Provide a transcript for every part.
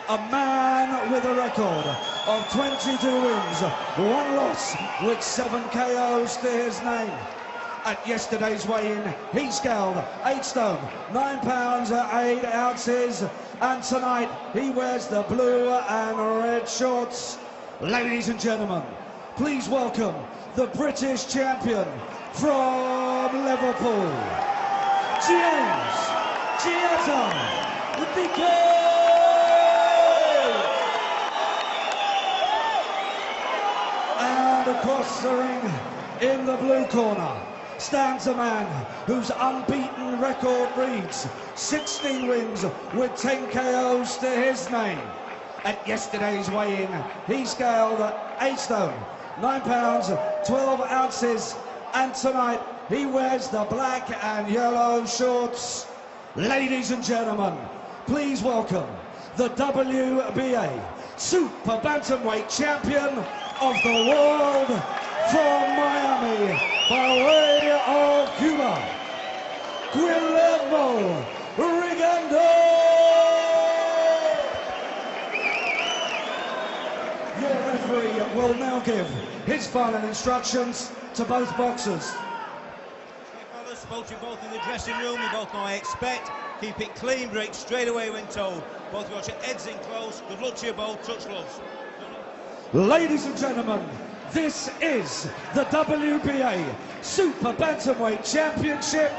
a man with a record of 22 wins, 1 loss, with 7 KOs to his name. At yesterday's weigh-in, he scaled 8 stone, 9 pounds, 8 ounces, and tonight he wears the blue and red shorts. Ladies and gentlemen, please welcome the British champion from Liverpool, James Dickens. And across the ring, in the blue corner, stands a man whose unbeaten record reads 16 wins with 10 KOs to his name. At yesterday's weigh-in, he scaled 8 stone, 9 pounds, 12 ounces, and tonight he wears the black and yellow shorts. Ladies and gentlemen, please welcome the WBA Super Bantamweight Champion of the world from Miami, by way of Cuba, Guillermo Rigondeaux. Your referee will now give his final instructions to both boxers. Spoke to you both in the dressing room, you both know I expect. Keep it clean, break straight away when told. Both got your heads in close. Good luck to you both, touch gloves. Ladies and gentlemen, this is the WBA Super Bantamweight Championship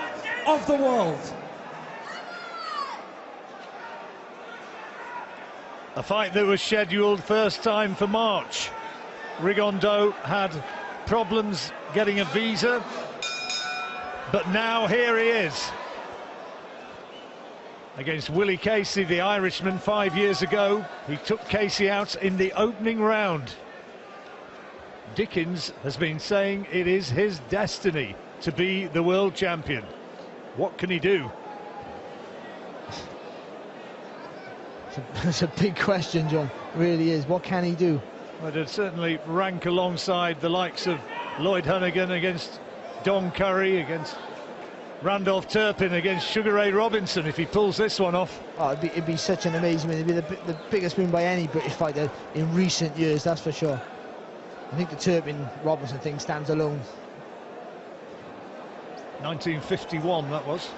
of the world. A fight that was scheduled first time for March. Rigondeaux had problems getting a visa, but now here he is. Against Willie Casey, the Irishman, 5 years ago. He took Casey out in the opening round. Dickens has been saying it is his destiny to be the world champion. What can he do? It's a big question, John. It really is. What can he do? Well, it'd certainly rank alongside the likes of Lloyd Honeyghan against Don Curry, against Randolph Turpin, against Sugar Ray Robinson, if he pulls this one off. Oh, it'd be such an amazing win. It'd be the biggest win by any British fighter in recent years, that's for sure. I think the Turpin-Robinson thing stands alone. 1951, that was.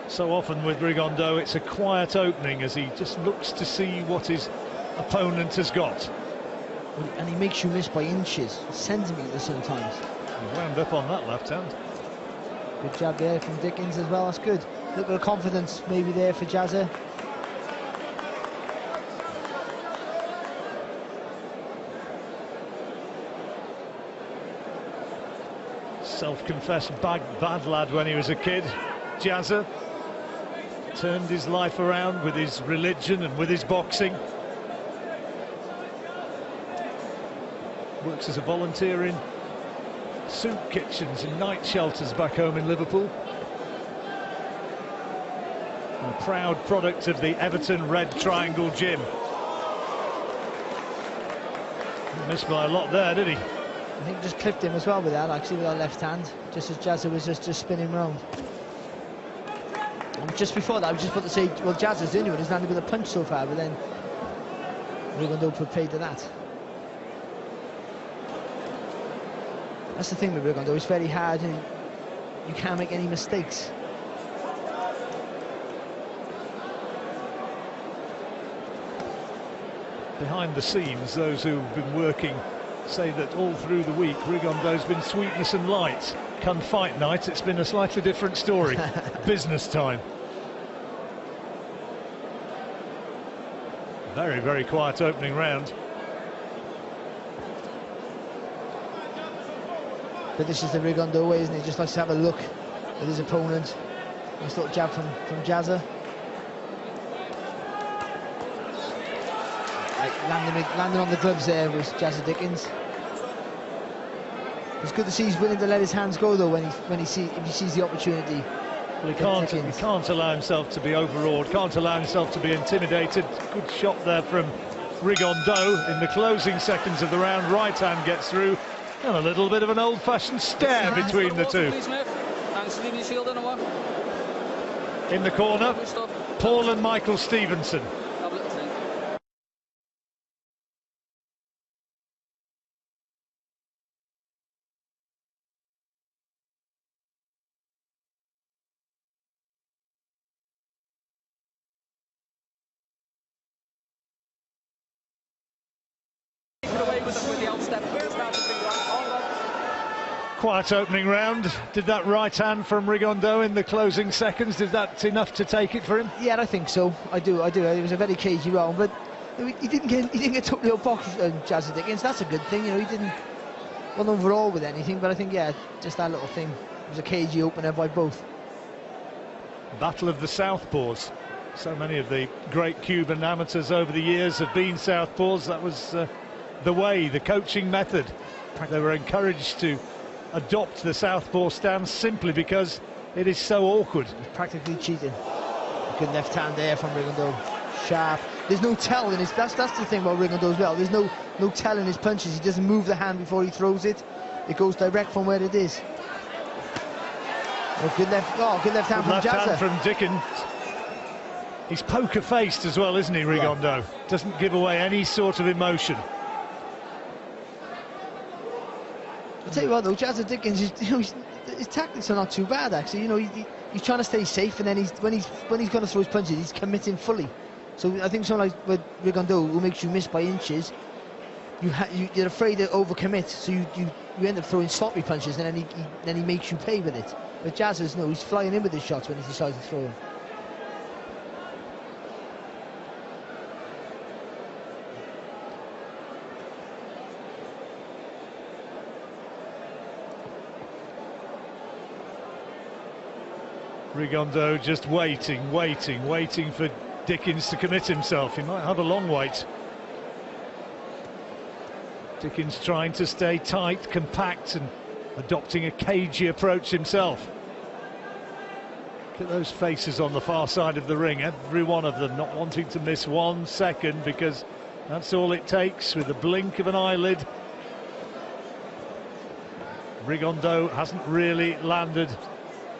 So often with Rigondeaux, it's a quiet opening as he just looks to see what his opponent has got. And he makes you miss by inches, centimetres sometimes. He wound up on that left hand. Good jab there from Dickens as well, that's good. A little bit of confidence maybe there for Jazza. Self-confessed bad lad when he was a kid, Jazza. Turned his life around with his religion and with his boxing. Works as a volunteer in soup kitchens and night shelters back home in Liverpool. And a proud product of the Everton Red Triangle Gym. Missed by a lot there, did he? I think just clipped him as well with that, actually, with that left hand, just as Jazza was just spinning round. And just before that, I was just about to say, well, Jazza's the only one who's landed with a punch so far, but then Rigondeaux put paid to that. That's the thing with Rigondeaux, it's very hard and you can't make any mistakes. Behind the scenes, those who've been working say that all through the week Rigondeaux's been sweetness and light. Come fight night, it's been a slightly different story. Business time. Very, very quiet opening round. But this is the Rigondeaux way, isn't it? He just likes to have a look at his opponent. Nice little jab from Jazza. Landing on the gloves there was Jazza Dickens. It's good to see he's willing to let his hands go though if he sees the opportunity. Well, he can't allow himself to be overawed, can't allow himself to be intimidated. Good shot there from Rigondeaux in the closing seconds of the round. Right hand gets through. And a little bit of an old-fashioned stare between the two. In the corner, Paul and Michael Stevenson. Quiet opening round. Did that right hand from Rigondeaux in the closing seconds, did that enough to take it for him? Yeah, I think so. I do. It was a very cagey round, but he didn't get totally out box Jazzy Dickens. That's a good thing, you know. He didn't run overall with anything, but I think, yeah, just that little thing. It was a cagey opener by both. Battle of the Southpaws. So many of the great Cuban amateurs over the years have been Southpaws. That was the way, the coaching method. They were encouraged to adopt the southpaw stance simply because it is so awkward. Practically cheating. Good left hand there from Rigondeaux. Sharp. There's no tell in his. That's the thing about Rigondeaux as well. There's no tell in his punches. He doesn't move the hand before he throws it. It goes direct from where it is. Good left hand from Jazza. Left hand from Dickens. He's poker faced as well, isn't he, Rigondeaux? Yeah. Doesn't give away any sort of emotion. I'll tell you what though, Jazzy Dickens, his tactics are not too bad actually. You know, he's trying to stay safe, and then when he's going to throw his punches, he's committing fully. So I think someone like Rigondeaux, who makes you miss by inches, you're afraid to overcommit, so you end up throwing sloppy punches, and then he makes you pay with it. But Jazza's, no, he's flying in with his shots when he decides to throw them. Rigondeaux just waiting for Dickens to commit himself. He might have a long wait. Dickens trying to stay tight, compact, and adopting a cagey approach himself. Look at those faces on the far side of the ring, every one of them not wanting to miss 1 second, because that's all it takes with the blink of an eyelid. Rigondeaux hasn't really landed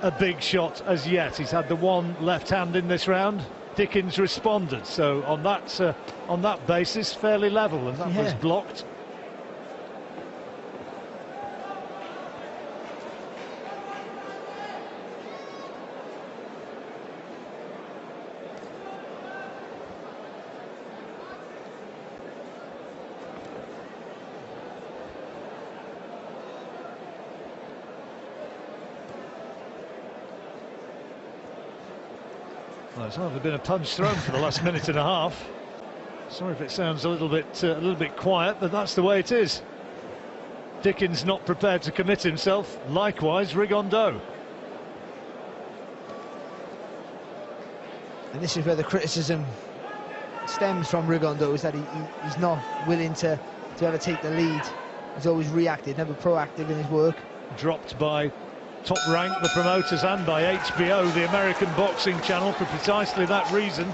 a big shot as yet. He's had the one left hand in this round. Dickens responded, so on that basis fairly level, and that was blocked. Well, there's hardly been a punch thrown for the last minute and a half. Sorry if it sounds a little bit quiet, but that's the way it is. Dickens not prepared to commit himself. Likewise, Rigondeaux. And this is where the criticism stems from Rigondeaux, is that he's not willing to ever take the lead. He's always reacted, never proactive in his work. Dropped by Top Rank, the promoters, and by HBO, the American boxing channel, for precisely that reason.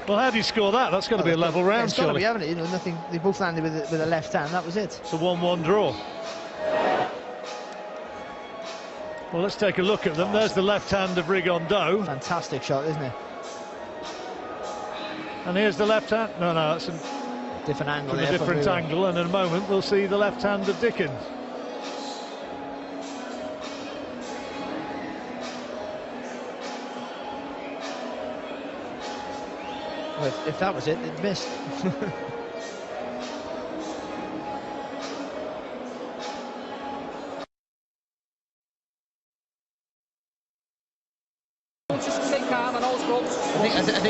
Well, how do you score that? That's got to be a level round, surely. It's got to be, haven't it? You know, nothing. They both landed with a left hand. That was it. It's a 1-1 draw. Well, let's take a look at them. There's the left hand of Rigondeaux. Fantastic shot, isn't it? And here's the left hand. No, that's a different angle. From a different angle, and in a moment we'll see the left hand of Dickens. Well, if that was it, it missed.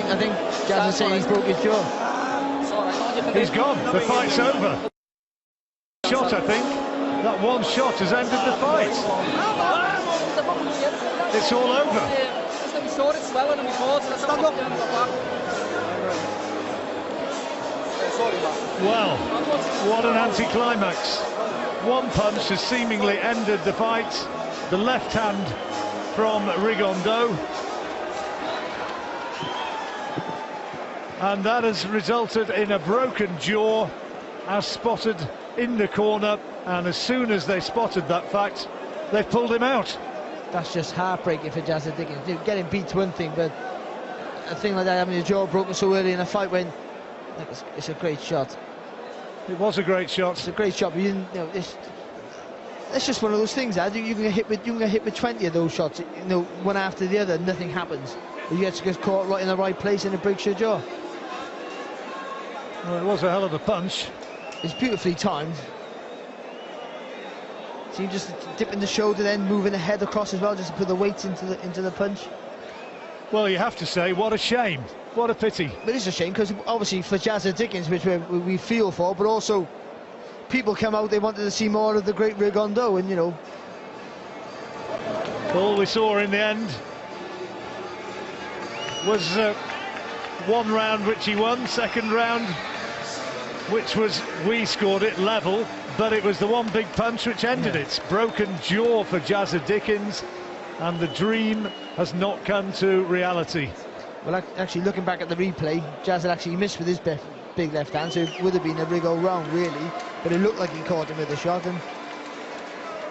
I think Jazz is saying he's broke his jaw. He's gone. The fight's over. Shot, I think. That one shot has ended the fight. It's all over. Well, what an anticlimax. One punch has seemingly ended the fight. The left hand from Rigondeaux. And that has resulted in a broken jaw, as spotted in the corner, and as soon as they spotted that fact, they pulled him out. That's just heartbreaking for Jazza Dickens. Getting beat's one thing, but a thing like that, having your jaw broken so early in a fight, when it's a great shot. It was a great shot. It's a great shot, but you know, it's just one of those things. You can get hit with 20 of those shots, one after the other, nothing happens. You get caught right in the right place and it breaks your jaw. Well, it was a hell of a punch. It's beautifully timed. So you just dipping the shoulder, then moving the head across as well, just to put the weight into the punch. Well, you have to say, what a shame, what a pity. But it's a shame, because obviously for Jazza Dickens, which we feel for, but also people come out, they wanted to see more of the great Rigondeaux, and all we saw in the end was one round which he won, second round which was, we scored it level, but it was the one big punch which ended it. Broken jaw for Jazza Dickens, and the dream has not come to reality. Well, actually, looking back at the replay, Jazza actually missed with his big left hand, so it would have been a Rigo round, really, but it looked like he caught him with a shot, and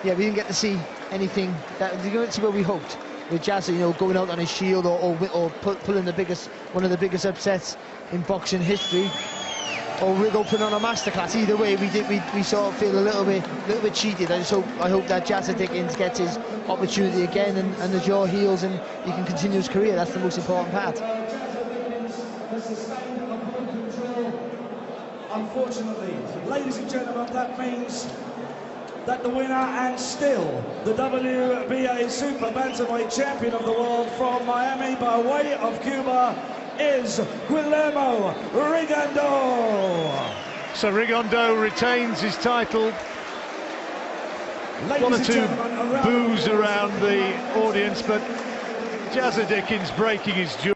yeah, we didn't get to see anything that we didn't see what we hoped with Jazza, going out on his shield or pulling one of the biggest upsets in boxing history, or Rigo putting on a masterclass. Either way, we sort of feel a little bit cheated. I hope that Jazza Dickens gets his opportunity again, and the jaw heals and he can continue his career. That's the most important part. Unfortunately, ladies and gentlemen, that means that the winner and still the WBA Super Bantamweight Champion of the world from Miami by way of Cuba is Guillermo Rigondeaux. So Rigondeaux retains his title. Ladies One or and two gentlemen, boos around the audience, but Jazza Dickens breaking his jaw.